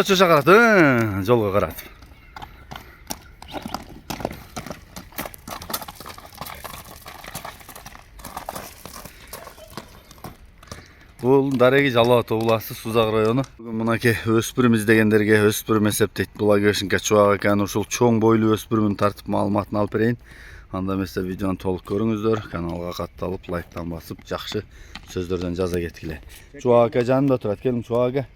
что карат, жолго карат. Бул Дареги Жалал Ата ууласы Сузак району. Бүгүн мынакей өспүрүм издегендерге өспүрүм эсептейт. Була кешинке чубак экен, ушул чоң бойлуу өспүрүмүн тартып маалыматын алып берейин. Анда эмесе видеону толук көрүңүздөр. Каналга катталып, лайктан басып, жакшы сөздөрдөн жаза кеткиле. Чубак ака жанымда турат. Келиң чубак ака.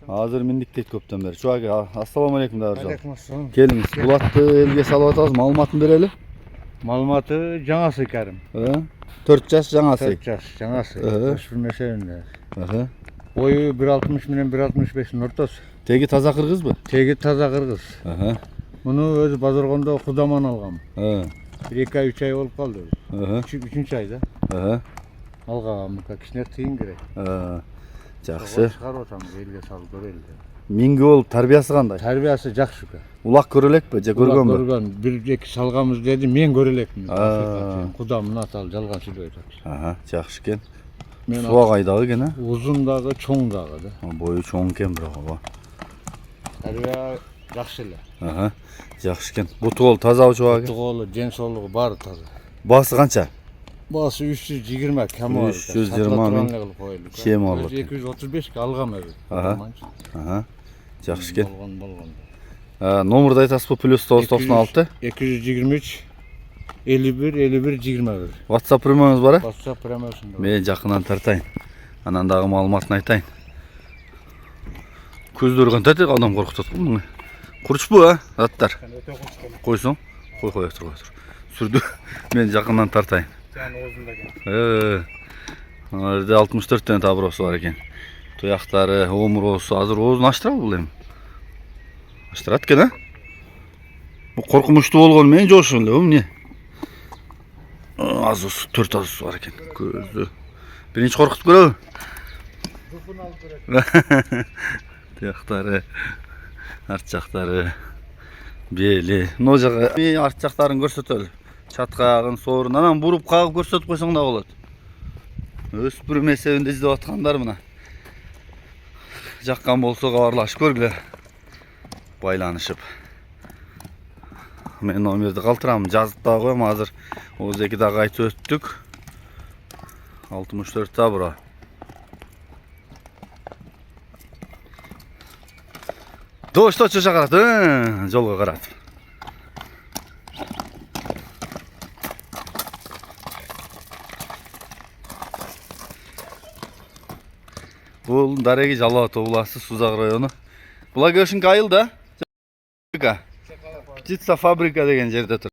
Азыр миндик дейт көптөн бери. Чубак ака, ассаламу алейкум дагы. Алейкум ассалам. Келиңиз, булатты элге салып атабыз, маалыматын берели. Маалыматы жаңасы Кәрим. 4 жаш жаңасы. 4 жаш жаңасы. Өспүрүм мешебинде. Бою 1.60 менен 1.65-ин ортосу. Теги таза кыргызбы? Теги таза кыргыз. Муну өзү базаргондо кудаман алгам. 1-2 ай 3 ай болуп калды. 3-үчүнчү айда. Алгам, кичине тыйын керек. Жакшы. Чыгарып атам, элге салып көрөлү. Минги болуп тарбиясы кандай? Тарбиясы жакшы. Улак көрөлекпи же көргөнбү? Көргөн, 1-2 салгамыз деди, мен көрөлекмин. Кудамын аталы жалган сүйлөп атат. Жакшы экен. Суак айдагы экен, Узун дагы, чоң дагы да. Бою чоң экен бирок ооба. Тарбия жакшы эле. Жакшы экен. Буту болуп тазабы чубак? Буту болуп, ден соолугу баары таза. Баасы канча? Баасы 320 кем бар. 320 миң кем алып. 235 алгам эби. Жакшы экен. Болгон. Номурду айтасызбы? +996 223 51 21. WhatsApp прямоюңуз бар? WhatsApp прямосунда. Мен жакындан тартайын. Анан дагы маалыматын айтайын. Көздөр кантат адам коркутат го. Курчпу, аттар? Койсоң? Кой тур. Сүрдү. Мен жакындан тартайын. Ана жерде 64 тен табыросу бар экен. Туяктары, омуросу, азыр оозун ачтырабы бул эми? Ачтырат экен, Бу коркунучтуу болгон менен жошун эле, эмне? Азысы 4 азысы бар экен. Көздү. Биринчи коркутуп көрөбү? Туяктары, арт жактары, бели. Мына жагы арт жактарын көрсөтөлү. Чаткагын, соорун анан буруп кагып көрсөтүп койсоң да болот. Өспүрүм эсебинде издеп аткандар мына. Жаккан болсо кабарлашып көргүлө. Байланышып. Мен номерди калтырамын, жазып да коем азыр. Озеки дагы айтып өттүк. 64 табыра. Что карат, жолго карат. Бул Дареги Жалал Ата ууласы Сузак району. Була кешинки айыл да? Птица фабрика деген жерде тур.